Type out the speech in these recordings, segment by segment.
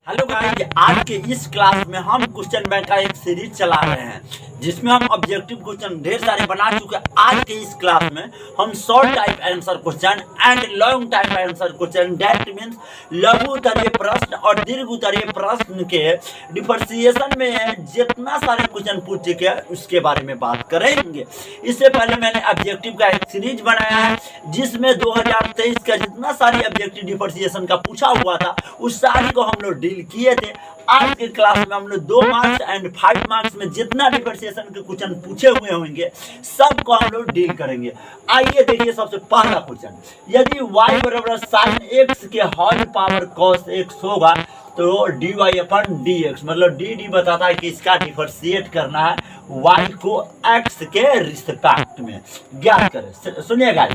Hello guys, आज के इस क्लास में हम क्वेश्चन बैंक का एक सीरीज चला रहे हैं जिसमें हम ऑब्जेक्टिव क्वेश्चन ढेर सारे बना चुके हैं। आज के इस क्लास में हम short type answer question and long type answer question that means लघु उत्तरीय प्रश्न और दीर्घ उत्तरीय प्रश्न के डिफरेंशिएशन में जितना सारे क्वेश्चन पूछ चुके हैं उसके बारे में बात करेंगे। इससे पहले मैंने ऑब्जेक्टिव का एक सीरीज बनाया है जिसमें 2023 का जितना सारी ऑब्जेक्टिव डिफरेंशिएशन का पूछा हुआ था उस सारी को हम लोग डील किए थे। आज के क्लास में हम लोग 2 मार्क्स एंड 5 मार्क्स में जितना डिफरेंशिएशन के क्वेश्चन पूछे हुए होंगे सबको हम लोग डील करेंगे। आइए देखिए सबसे पहला क्वेश्चन, यदि y बराबर sin x के होल पावर cos x होगा तो dy अपन dx, मतलब डी बताता है कि इसका डिफरेंशिएट करना है y को x के रिस्पेक्ट में ज्ञात करें। सुनिएगा,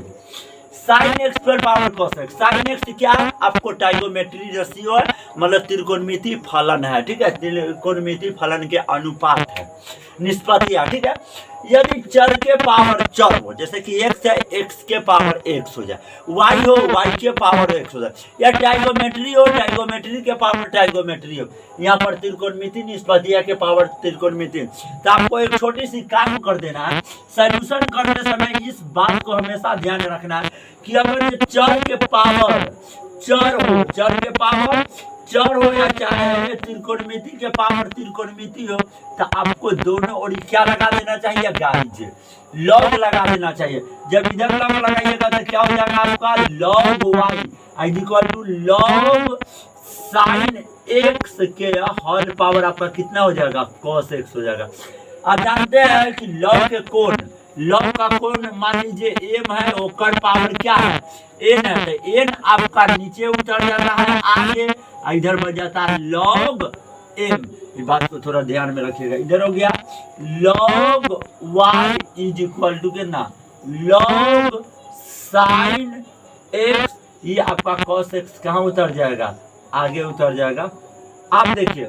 साइन एक्स पर power cos x, sine x क्या है आपको ट्राइगोमेट्री रेशियो है, मतलब त्रिकोणमिति फलन है। ठीक है, त्रिकोणमिति फलन के अनुपात है, निष्पत्ति है। ठीक है, यदि चर के पावर चर हो, जैसे कि x है x के पावर x हो जाए, y हो y के पावर x हो जाए, या ट्राइगोमेट्री हो ट्राइगोमेट्री के पावर ट्राइगोमेट्री हो, यहाँ पर त्रिकोणमिति निष्पत्ति के पावर त्रिकोणमिति। तो आपको एक छोटी सी काम कर देना है, सॉल्यूशन करते समय इस बात को हमेशा ध्यान रखना है कि अगर चर के पावर चर के पावर चर हो या चाहे त्रिकोणमिति के पावर त्रिकोणमिति हो तो आपको दोनों ओर क्या लगा देना चाहिए गाइस, लॉग लगा देना चाहिए। जब इधर लॉग लगाइएगा तो क्या हो जाएगा आपका log y equal to log sine x के होल पावर आपका कितना हो जाएगा cos x हो जाएगा। आप जानते हैं कि लॉग का कोण मान लीजिए m है, ओकर पावर क्या है n है, तो n आपका नीचे उतर जाता है आगे, इधर बन जाता है लॉग m। इस बात को थोड़ा ध्यान में रखिएगा। इधर हो गया log y is equal to कितना लॉग साइन x, ये आपका cos x कहाँ उतर जाएगा आगे उतर जाएगा। आप देखिए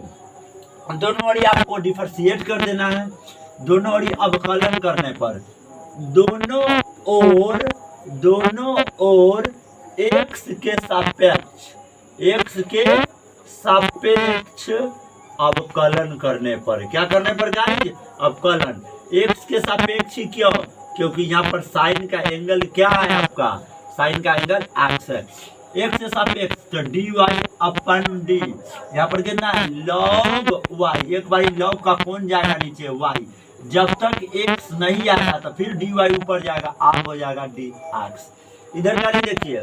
दोनों ओर आपको डिफरेंशिएट कर देना है, दोनों ओर अवकलन करने पर दोनों ओर x के सापेक्ष अवकलन करने पर, क्या करने पर गाइस अवकलन, x के सापेक्ष क्यों, क्योंकि यहाँ पर साइन का एंगल क्या है आपका, साइन का एंगल x है, x से सापेक्ष तो dy अपन d, यहाँ पर कितना है log y, एक बार log का कौन जाएगा नीचे y, जब तक x नहीं आएगा तो फिर dy ऊपर जाएगा, आप हो जाएगा dx। इधर का देखिए,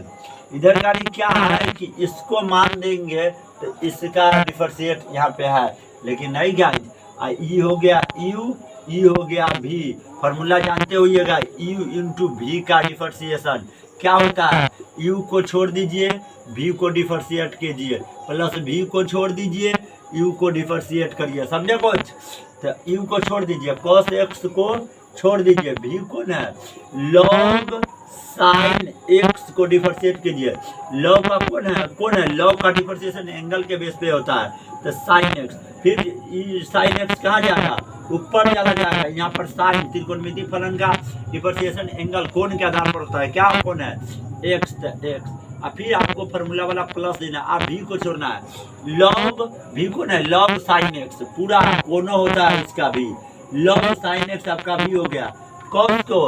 इधर का क्या है कि इसको मान देंगे तो इसका डिफरेंशिएट यहाँ पे है, लेकिन नहीं गाइस ई हो गया u, ई हो गया v, फॉर्मूला जानते होइएगा u इंटू v का डिफरेंशिएशन क्या होता है, u को छोड़ दीजिए v को डिफरेंशिएट कीजिए, प्लस v को छोड़ दीजिए u को डिफरेंशिएट करिए, समझे कुछ। तो u को छोड़ दीजिए, cos x को छोड़ दीजिए, v को ना log साइन x को डिफरेंशिएट कीजिए, log का कौन है log का डिफरेंशिएशन एंगल के बेस पे होता है, तो साइन x, फिर साइन x कहाँ जाएगा ऊपर चला जाएगा, यहाँ पर साइन त्रिकोणमिति फलन का डिफरेंशिएशन एंगल कोण के आधार पर होता है, क्या कोण है x, और फिर आपको फॉर्मूला वाला प्लस देना, आप v को छोड़ना है, log v को ना log साइन x, पूरा कोण होता है इसका भी, log साइन x आपका v हो गया, cos को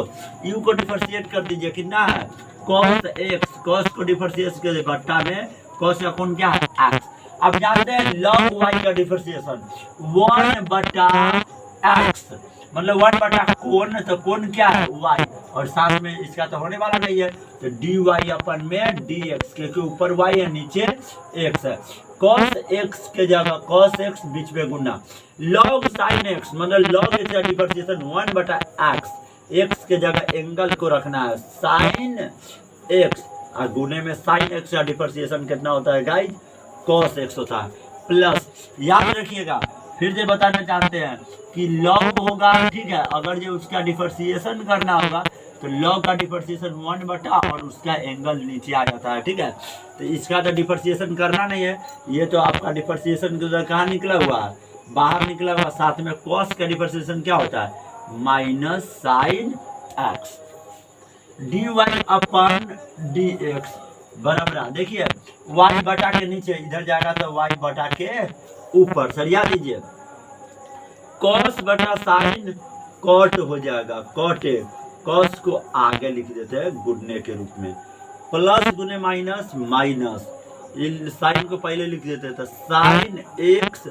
u को डिफरेंशिएट कर दीजिए, कितना है cos x, cos को डिफरेंशिएट कर बट्टा में cos का कोण क्या है x। अब जानते हैं log y का डिफरेंशिएशन 1 बटा x, मतलब 1 बटा कोण, तो कोण क्या है y, और साथ में इसका तो होने वाला नहीं है तो dy अपन में dx, क्योंकि ऊपर y है नीचे x है, cos x के जगह cos x बीच में गुना, log sin x, मतलब log x का डिफरेंशिएशन 1 बटा x, x के जगह एंगल को रखना है sin x, और गुने में sin x का डिफरेंशिएशन कितना होता है गाइस cos x होता है, प्लस याद रखिएगा फिर से बताना चाहते हैं कि log होगा, ठीक है, अगर जो उसका डिफरेंशिएशन करना होगा तो log का डिफरेंशिएशन 1 बटा और उसका एंगल नीचे आ जाता है। ठीक है, तो इसका तो डिफरेंशिएशन करना नहीं है, ये तो आपका डिफरेंशिएशन कहाँ निकला हुआ है बाहर निकला हुआ, साथ में cos का डिफरेंशिएशन क्या होता है minus sign x, dy upon dx बराबर देखिए y बटा के नीचे इधर जाएगा तो y बटा के ऊपर, सरिया दीजिए। कॉस बटा साइन कॉट हो जाएगा, कॉट ए, कॉस को आगे लिख देते हैं गुणने के रूप में, प्लस गुने माइनस माइनस, साइन को पहले लिख देते थे साइन एक्स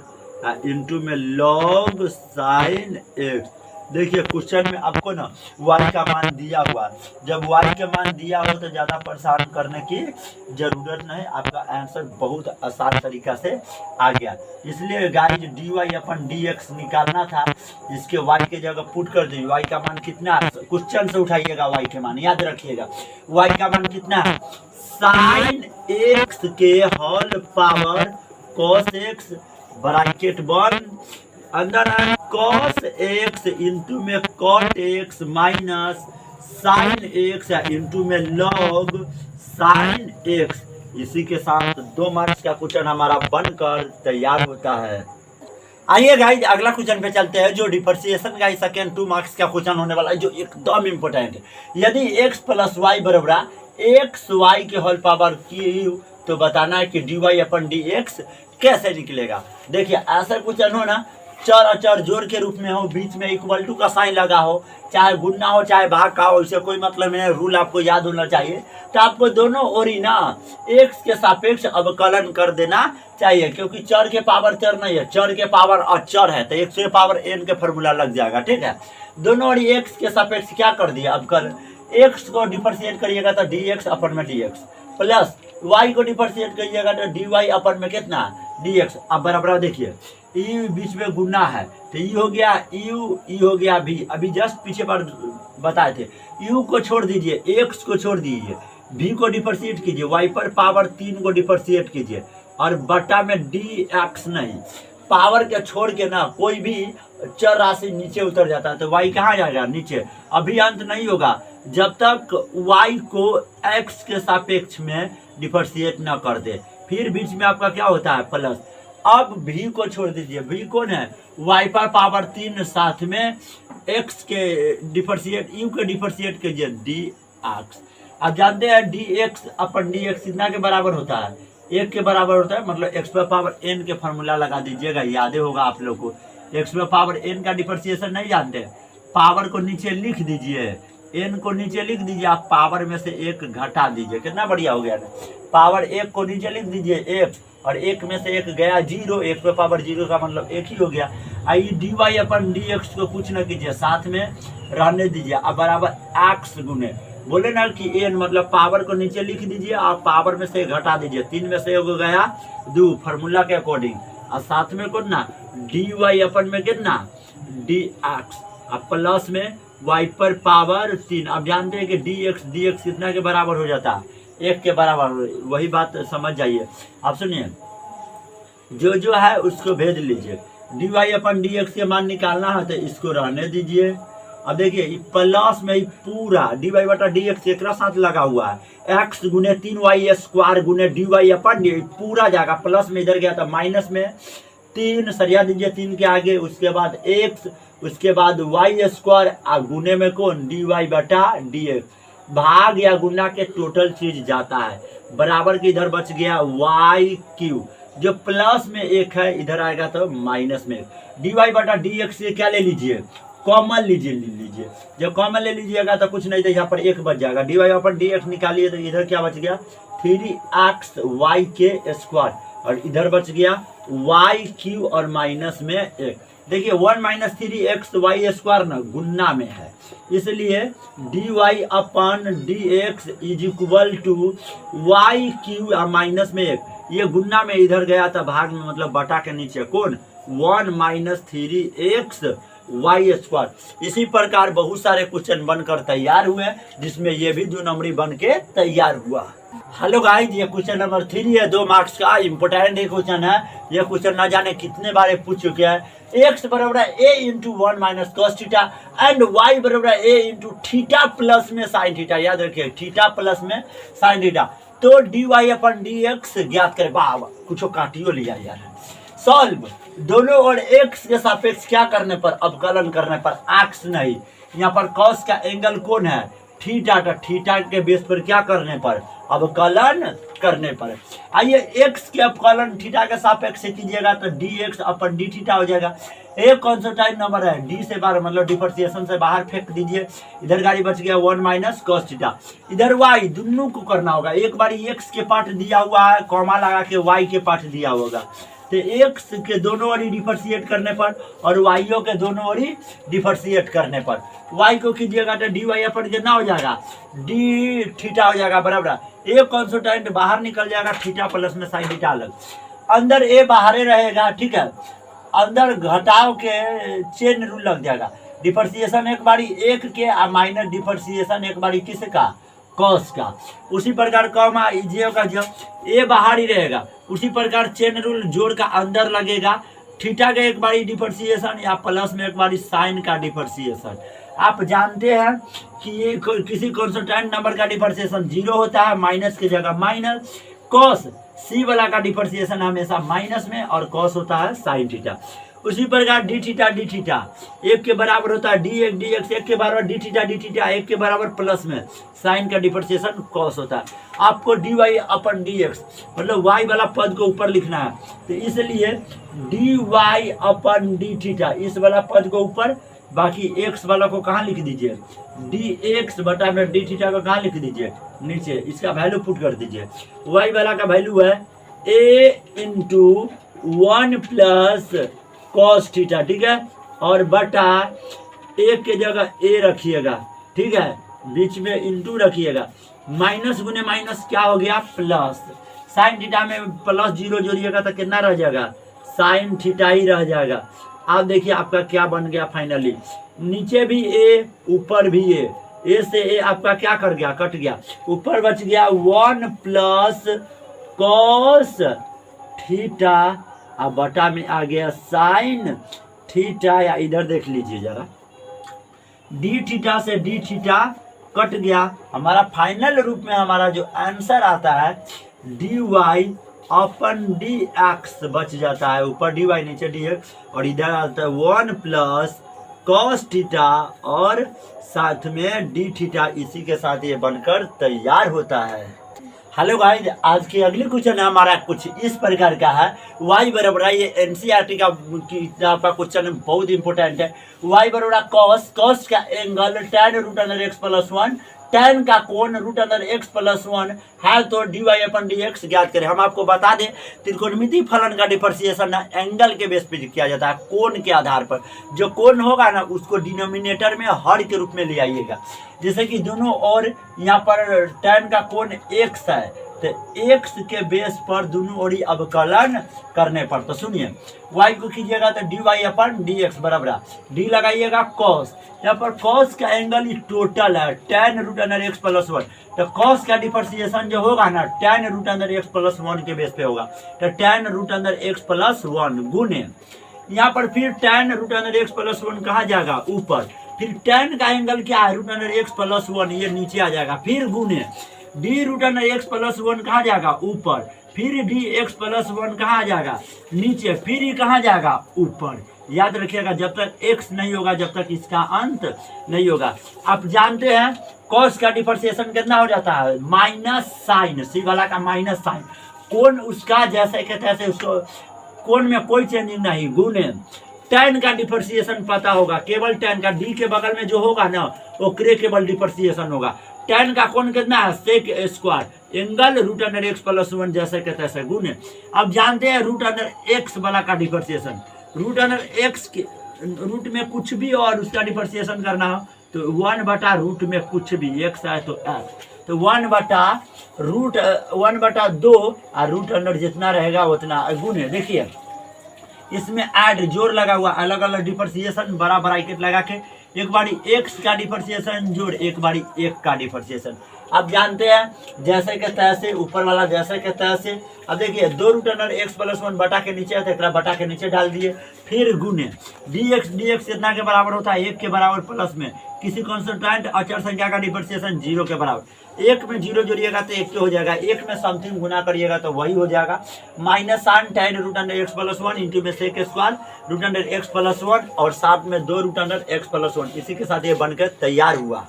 इंटू में लॉग साइन एक्स। देखिए क्वेश्चन में आपको ना y का मान दिया हुआ, जब y के मान दिया हो तो ज़्यादा परेशान करने की जरूरत नहीं, आपका आंसर बहुत आसान तरीका से आ गया। इसलिए गाइस dy अपन dx निकालना था, इसके y के जगह पुट कर दी। y का मान कितना, क्वेश्चन से उठाइएगा y के मान, याद रखिएगा y का मान कितना है, साइन एक्स के whole power cos x bracket बंद, अंदर है कॉस एक्स इंटू में cot x minus sine x into में लॉग साइन एक्स। इसी के साथ 2 मार्क्स का क्वेश्चन हमारा बनकर तैयार होता है। आइए गाइस अगला क्वेश्चन पे चलते हैं, जो डिफरेंशिएशन का सेकंड 2 मार्क्स का क्वेश्चन होने वाला है, जो एकदम इंपॉर्टेंट है। यदि x प्लस वाई बराबर एक्स वाई के होल पावर क्यू, तो बताना है कि D y upon d x कैसे निकलेगा। देखिए ऐसा क्वेश्चन हो ना, चर अचर जोड़ के रूप में हो, बीच में इक्वल टू का साइन लगा हो, चाहे गुणना हो चाहे भाग का हो, इससे कोई मतलब नहीं, रूल आपको याद होना चाहिए। तो आपको दोनों ओर ही ना एक्स के सापेक्ष अवकलन कर देना चाहिए, क्योंकि चर के पावर चर नहीं है, चर के पावर अचर है, तो एक्स के पावर एन के फॉर्मूला लग जाएगा। ठीक है, दोनों ओर एक्स के सापेक्ष क्या कर दिया अवकलन, एक्स को डिफरेंशिएट करिएगा तो डी एक्स अपन में डी एक्स, प्लस वाई को डिफरेंशिएट करिएगा तो डी वाई अपन में कितना डी एक्स। अब बराबर देखिए ई बीच में गुना है तो ई हो गया यू, ई हो गया भी, अभी जस्ट पीछे बार बताए थे। यू को छोड़ दीजिए, एक्स को छोड़ दीजिए, भी को डिफरेंशिएट कीजिए, वाई पर पावर 3 को डिफरेंशिएट कीजिए, और बटा में डी एक्स नहीं, पावर के छोड़ के ना कोई भी चर राशि नीचे उतर जाता है तो y कहाँ जाएगा नीचे। अभी अंत नहीं होगा जब तक y को x के सापेक्ष में डिफरेंशिएट न कर दे, फिर बीच में आपका क्या होता है प्लस। अब v को छोड़ दीजिए, v कौन है, y पर पावर 3, साथ में x के डिफरेंशिएट, u के डिफरेंशिएट कीजिए डी एक्स। अब जानते हैं D x upon d x कितना के बराबर होता है, 1 के बराबर होता है, मतलब x पर पावर n के फॉर्मूला लगा दीजिएगा, याद होगा आप लोग को। x पर पावर n का डिफरेंशिएशन नहीं जानते, पावर को नीचे लिख दीजिए, n को नीचे लिख दीजिए, आप पावर में से 1 घटा दीजिए, कितना बढ़िया हो गया ना। पावर 1 को नीचे लिख दीजिए 1, और 1 में से 1 गया 0, 1 पे पावर 0 का मतलब 1 ही हो गया। आई d y upon d x को कुछ न कीजिए, साथ में रहने दीजिए, अब बराबर x गुने, बोले ना कि n मतलब पावर को नीचे लिख दीजिए और पावर में से घटा दीजिए, 3 में से 1 गया 2 फार्मूला के अकॉर्डिंग, और साथ में कितना डी वाई अपन में कितना डी एक्स, अब प्लस में y पर पावर 3। अब जानते हैं कि डी एक्स कितना के बराबर हो जाता है, 1 के बराबर, वही बात समझ जाइए। अब सुनिए जो है उसको भेज लीजिए, D y upon d x के मान निकालना है तो इसको रहने दीजिए। अब देखिए प्लस में पूरा डी वाई बटा डी एक्स एक साथ लगा हुआ है, एक्स गुने 3y स्क्वायर गुने डी वाई अपन डी पूरा जाएगा, प्लस में इधर गया था माइनस में 3 सरिया दीजिए, 3 के आगे, उसके बाद x, उसके बाद y स्क्वायर गुने में कौन डी वाई बटा डी एक्स, भाग या गुना के टोटल चीज जाता है, बराबर के इधर बच गया वाई क्यू, जो प्लस में 1 है इधर आएगा तो माइनस में। डी वाई बटा डी एक्स से क्या ले लीजिए, कॉमन लीजिए, जब कॉमन ले लीजिएगा तो कुछ नहीं, तो यहाँ पर 1 बच जाएगा, D y upon d x निकालिए तो इधर क्या बच गया 3x y के स्क्वायर, और इधर बच गया वाई क्यू और माइनस में 1। देखिए 1 माइनस 3x y स्क्वायर ना गुन्ना में है, इसलिए d y upon d x is equal to y क्यू और माइनस में 1, ये गुन्ना में इधर गया था भाग में, मतलब बटा के नीचे कौन 1 माइनस 3x वाई स्क्वायर। इसी प्रकार बहुत सारे क्वेश्चन बनकर तैयार हुए, जिसमें ये भी 2 नंबरी बन के तैयार हुआ। हेलो गाइस, ये क्वेश्चन नंबर 3 है, 2 मार्क्स का इम्पोर्टेंट क्वेश्चन है। ये क्वेश्चन ना जाने कितने बार पूछ चुके हैं। x बराबर a into 1 minus cos theta and y बराबर a इंटू थीटा प्लस में साइन थीटा, याद रखिए थीटा प्लस में साइन थीटा। तो D y upon d x ज्ञात करें, वाह कुछ काटियो लिया यार। सॉल्व, दोनों और x के सापेक्ष क्या करने पर, अवकलन करने पर, x नहीं, यहाँ पर cos का एंगल कौन है थीटा का थीटा के बेस पर क्या करने पर, अवकलन करने पर। आइए एक्स के अवकलन थीटा के सापेक्ष से कीजिएगा तो D x upon D theta हो जाएगा। एक कॉन्स्टेंट नंबर है, डी से बाहर मतलब डिफरेंशिएशन से बाहर फेंक दीजिए, इधर गाड़ी बच गया 1 माइनस कॉस थीटा। इधर वाई दोनों को करना होगा, एक बार एक्स के पार्ट दिया हुआ है, कॉमा लगा के वाई के पार्ट दिया होगा, तो एक्स के दोनों ओरी डिफरेंशिएट करने पर और वाईओ के दोनों ओरी डिफरेंशिएट करने पर वाई को कीजिएगा तो डी वाई अपन कितना हो जाएगा, डी थीटा हो जाएगा बराबर। एक कॉन्स्टेंट बाहर निकल जाएगा, थीटा प्लस में साइन थीटा अलग, अंदर ए बाहर रहेगा, ठीक है। अंदर घटाव के चेन रूल लग जाएगा, डिफरेंशिएशन एक बारी एक के माइनस डिफरेंशिएशन एक बारी किसका, कॉस का। उसी प्रकार कॉमा जे का जो ए बाहर ही रहेगा, उसी प्रकार चेन रूल जोड़ का अंदर लगेगा, थीटा का एक बारी डिफरेंशिएशन या प्लस में एक बारी साइन का डिफरेंशिएशन। आप जानते हैं कि ये किसी कॉन्स्टेंट नंबर का डिफरेंशिएशन 0 होता है, माइनस की जगह माइनस। कॉस सी वाला का डिफरेंशिएशन हमेशा माइनस में और कॉस होता है साइन थीटा। उसी प्रकार डी थीटा एक के बराबर होता है, डी एक्स एक के बराबर डी थीटा एक के बराबर प्लस में साइन का डिफरेंशिएशन कॉस होता है। आपको D y upon d x मतलब वाई वाला पद को ऊपर लिखना है, तो इसलिए d y upon D theta इस वाला पद को ऊपर, बाकी एक्स वाला को कहाँ लिख दीजिए, डी एक्स बटा में डी थीटा को कहाँ लिख दीजिए, नीचे। इसका वैल्यू पुट कर दीजिए, वाई वाला का वैल्यू है ए इंटू 1 प्लस कॉस थीटा, ठीक है, और बटा एक के जगह ए रखिएगा, ठीक है, बीच में इंटू रखिएगा, माइनस गुने माइनस क्या हो गया प्लस, साइन थीटा में प्लस 0 जोड़िएगा तो कितना रह जाएगा, साइन थीटा ही रह जाएगा। आप देखिए आपका क्या बन गया फाइनली, नीचे भी ए ऊपर भी ए से ए आपका क्या कर गया, कट गया, ऊपर बच गया 1 प्लस कॉस थीटा, अब बटा में आ गया साइन थीटा, या इधर देख लीजिए जरा, डी थीटा से डी थीटा कट गया, हमारा फाइनल रूप में हमारा जो आंसर आता है D y upon d x बच जाता है, ऊपर डी वाई नीचे डी एक्स, और इधर आता है 1 प्लस कॉस थीटा और साथ में डी थीटा, इसी के साथ ये बनकर तैयार होता है। हेलो गाइस, आज की अगली क्वेश्चन हमारा कुछ इस प्रकार का है, y बराबर है, ये एनसीईआरटी का क्वेश्चन बहुत इंपॉर्टेंट है। y बराबर कॉस का angle tan root under x plus 1, tan का कोण रूट अंडर x प्लस 1 है, तो dy अपन dx ज्ञात करें। हम आपको बता दें त्रिकोणमितीय फलन का डिफरेंशिएशन एंगल के बेस पे किया जाता है, कोण के आधार पर। जो कोण होगा ना उसको डिनोमिनेटर में हर के रूप में ले आइएगा, जैसे कि दोनों और यहाँ पर tan का कोण x है, तो x के बेस पर दोनों ओरी अवकलन करने पर, तो सुनिए y को कीजिएगा तो dy अपन dx बराबर, डी लगाइएगा cos, यहाँ पर cos का एंगल टोटल है tan root under x plus 1, तो cos का डिफरेंशिएशन जो होगा ना tan root under x plus 1 के बेस पे होगा, तो tan root under x plus 1 गुने यहाँ पर फिर tan root under x plus 1 कहाँ जाएगा ऊपर, फिर tan का एंगल क्या है रूट अंडर x प्लस 1 ये नीचे आ जाएगा, फिर गुने d root under x plus 1 कहाँ जाएगा ऊपर, फिर डी एक्स प्लस 1 कहाँ जाएगा नीचे, फिर ये कहाँ जाएगा ऊपर। याद रखिएगा जब तक x नहीं होगा जब तक इसका अंत नहीं होगा। आप जानते हैं कॉस का डिफरेंशिएशन कितना हो जाता है, माइनस साइन, सी वाला का माइनस साइन, कोण उसका जैसे के तैसे, उसको कोण में कोई चेंजिंग नहीं, गुने tan का डिफरेंशिएशन पता होगा, केवल tan का, डी के बगल में जो होगा ना वो केवल डिफरेंशिएशन होगा। tan का कोण कितना है sec square, angle root under x plus 1 जैसे के तैसे गुने। अब जानते हैं रूट अंडर x वाला का डिफरेंशिएशन, रूट अंडर x के रूट में कुछ भी और उसका डिफरेंशिएशन करना हो तो 1 बटा रूट में कुछ भी, x है तो x, तो 1 बटा रूट 1 बटा 2 और रूट अंडर जितना रहेगा उतना गुने। देखिए इसमें ऐड जोड़ लगा हुआ, अलग अलग डिफरेंशिएशन बड़ा ब्रैकेट लगा के, एक बारी x का डिफरेंशिएशन जोड़, एक बारी 1 का डिफरेंशिएशन। अब जानते हैं जैसे के तैसे, ऊपर वाला जैसे के तैसे। अब देखिए 2 रूट अंडर x प्लस 1 बटा के नीचे है तो एक बटा के नीचे डाल दिए, फिर गुने dx कितना के बराबर होता है 1 के बराबर प्लस में किसी कॉन्स्टेंट अचर संख्या का डिफरेंशिएशन 0 के बराबर, 1 में 0 जोड़िएगा तो 1 के हो जाएगा, 1 में समथिंग गुना करिएगा तो वही हो जाएगा, minus sine tan root under x plus 1 into में sec square root under x plus 1 और साथ में 2 रूट अंडर x प्लस 1, इसी के साथ ये बनकर तैयार हुआ।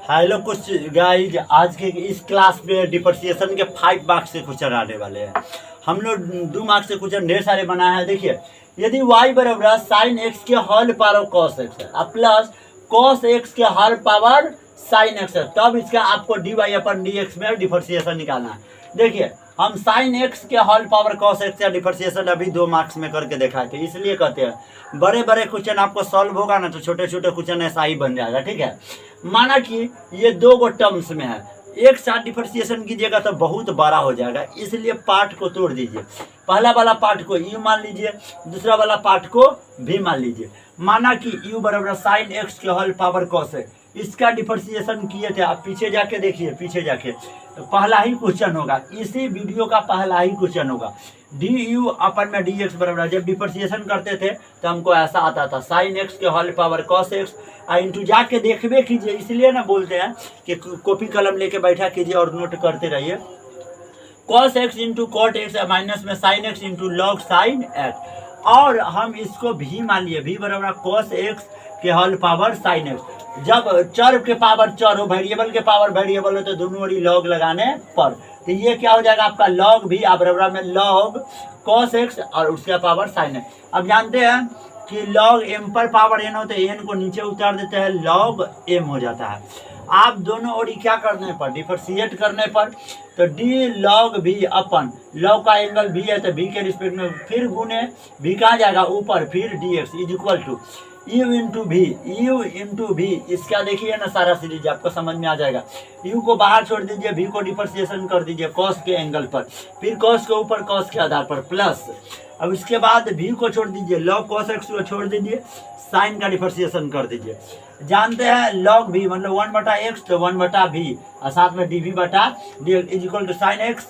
हेलो कुछ गाइज, आज के इस क्लास में डिप्रिसिएशन के 5 मार्क्स के क्वेश्चन आने वाले हैं। हम लोग 2 मार्क्स के क्वेश्चन ढेर सारे बनाए हैं। देखिए, यदि y बराबर साइन एक्स के होल पावर कॉस एक्स है प्लस कॉस एक्स के होल पावर साइन एक्स है, तब इसका आपको dy अपन डी एक्स में डिप्रिसिएशन निकालना है। देखिए, हम साइन एक्स के होल पावर कॉस एक्स का डिप्रिसिएशन अभी 2 मार्क्स में करके दिखाए थे, इसलिए कहते हैं बड़े बड़े क्वेश्चन आपको सॉल्व होगा ना तो छोटे छोटे क्वेश्चन ऐसा ही बन जाएगा। ठीक है, माना कि ये 2 गो टर्म्स में है, एक साथ डिफरेंशिएशन कीजिएगा तो बहुत बड़ा हो जाएगा, इसलिए पार्ट को तोड़ दीजिए। पहला वाला पार्ट को u मान लीजिए, दूसरा वाला पार्ट को v मान लीजिए। माना कि u बराबर साइन एक्स के होल पावर कॉस है, इसका डिफरेंशिएशन किए थे, आप पीछे जाके देखिए, पीछे जाके तो पहला ही क्वेश्चन होगा, इसी वीडियो का पहला ही क्वेश्चन होगा। डी यू अपन में डी एक्स बराबर, जब डिफरेंशिएशन करते थे तो हमको ऐसा आता था साइन एक्स के whole power cos x into, जाके देखबे कीजिए, इसलिए ना बोलते हैं कि कॉपी कलम लेके बैठा कीजिए और नोट करते रहिए। Cos x into cot x minus में sine x into log sine x, और हम इसको भी मान लिए, भी बराबर कॉस एक्स के होल पावर साइन एक्स। जब चर के पावर चर हो, वेरिएबल के पावर वेरिएबल हो, तो दोनों ओरी लॉग लगाने पर, तो ये क्या हो जाएगा आपका लॉग भी बराबर में लॉग कॉस एक्स और उसका पावर साइन एक्स। अब जानते हैं कि लॉग एम पर पावर एन हो तो एन को नीचे उतार देते हैं, लॉग एम हो जाता है। आप दोनों ओरी क्या करने पर, डिफरेंशिएट करने पर, तो डी लॉग भी अपन लॉग का एंगल भी है तो भी के रिस्पेक्ट में फिर गुने भी कहाँ जाएगा ऊपर, फिर d x is equal to u into भी। इसका देखिए ना सारा सीरीज आपको समझ में आ जाएगा। यू को बाहर छोड़ दीजिए, भी को डिफरेंशिएशन कर दीजिए कॉस के एंगल पर, फिर कॉस के ऊपर कॉस के आधार पर प्लस, अब इसके बाद भी को छोड़ दीजिए, लॉग कॉस एक्स को छोड़ दीजिए, साइन का डिफरेंशिएशन कर दीजिए। जानते हैं लॉग भी मतलब 1/x तो 1/v और साथ में dv बटा d is equal to sine x,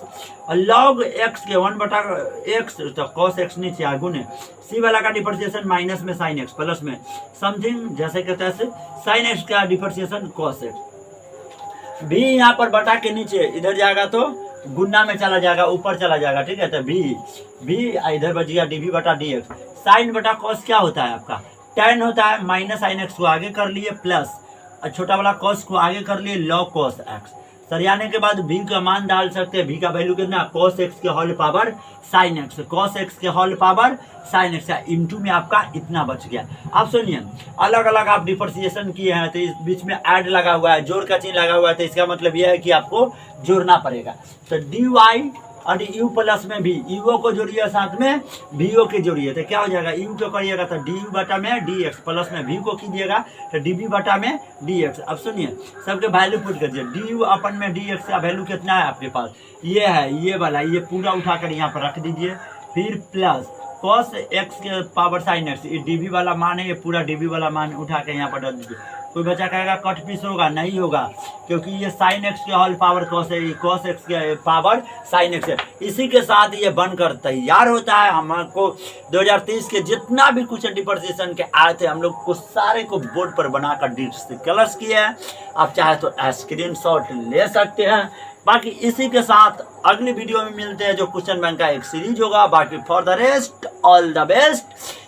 और लॉग एक्स के 1/x तो कॉस एक्स नीचे आ गुने सी वाला का डिफरेंशिएशन माइनस में साइन एक्स प्लस में समथिंग जैसे के तैसे साइन एक्स का डिफरेंशिएशन कॉस एक्स। भी यहाँ पर बटा के नीचे इधर जाएगा तो गुना में चला जाएगा, ऊपर चला जाएगा। ठीक है, तो भी इधर बच गया dv बटा dx। साइन बटा कॉस क्या होता है आपका, tan होता है, माइनस साइन एक्स को आगे कर लिए प्लस छोटा वाला कॉस को आगे कर लिए लॉग कॉस एक्स। सरियाने के बाद भी का मान डाल सकते हैं, भी का वैल्यू कितना, कॉस एक्स के whole power sine x, cos x के whole power sine x into में आपका इतना बच गया। अब सुनिए, अलग अलग आप डिफरेंशिएशन किए हैं तो इस बीच में ऐड लगा हुआ है, जोड़ का चिन्ह लगा हुआ है, तो इसका मतलब यह है कि आपको जोड़ना पड़ेगा। तो डी वाई और यू प्लस में भी यू को जोड़िए, साथ में भी ओ के जोड़िए, तो क्या हो जाएगा, यू को करिएगा तो डी यू बटा में डी एक्स प्लस में भी को कीजिएगा तो डी बी बटा में डी एक्स। अब सुनिए, सबके वैल्यू पुट करिए, डी यू अपन में डी एक्स का वैल्यू कितना है आपके पास, ये है, ये वाला, ये पूरा उठाकर यहाँ पर रख दीजिए, फिर प्लस कॉस एक्स के पावर साइन एक्स, ये डी बी वाला मान है, ये पूरा डी बी वाला मान उठा के यहाँ पर रख दीजिए। कोई बच्चा कहेगा कट पीस होगा, नहीं होगा, क्योंकि ये साइन एक्स के होल पावर कॉस है, कॉस एक्स के पावर साइन एक्स है। इसी के साथ ये बनकर तैयार होता है। हमको 2023 के जितना भी कुछ डिफरेंशिएशन के आए थे, हम लोग को सारे को बोर्ड पर बनाकर डिस्कस किए हैं। आप चाहे तो स्क्रीनशॉट ले सकते हैं। बाकी इसी के साथ अगली वीडियो में मिलते हैं, जो क्वेश्चन बैंक का एक सीरीज होगा। बाकी for the rest all the best,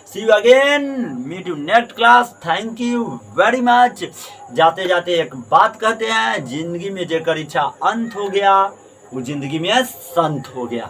see you again, meet you next class, thank you very much. जाते जाते एक बात कहते हैं, जिंदगी में जेकर इच्छा अंत हो गया वो जिंदगी में संत हो गया।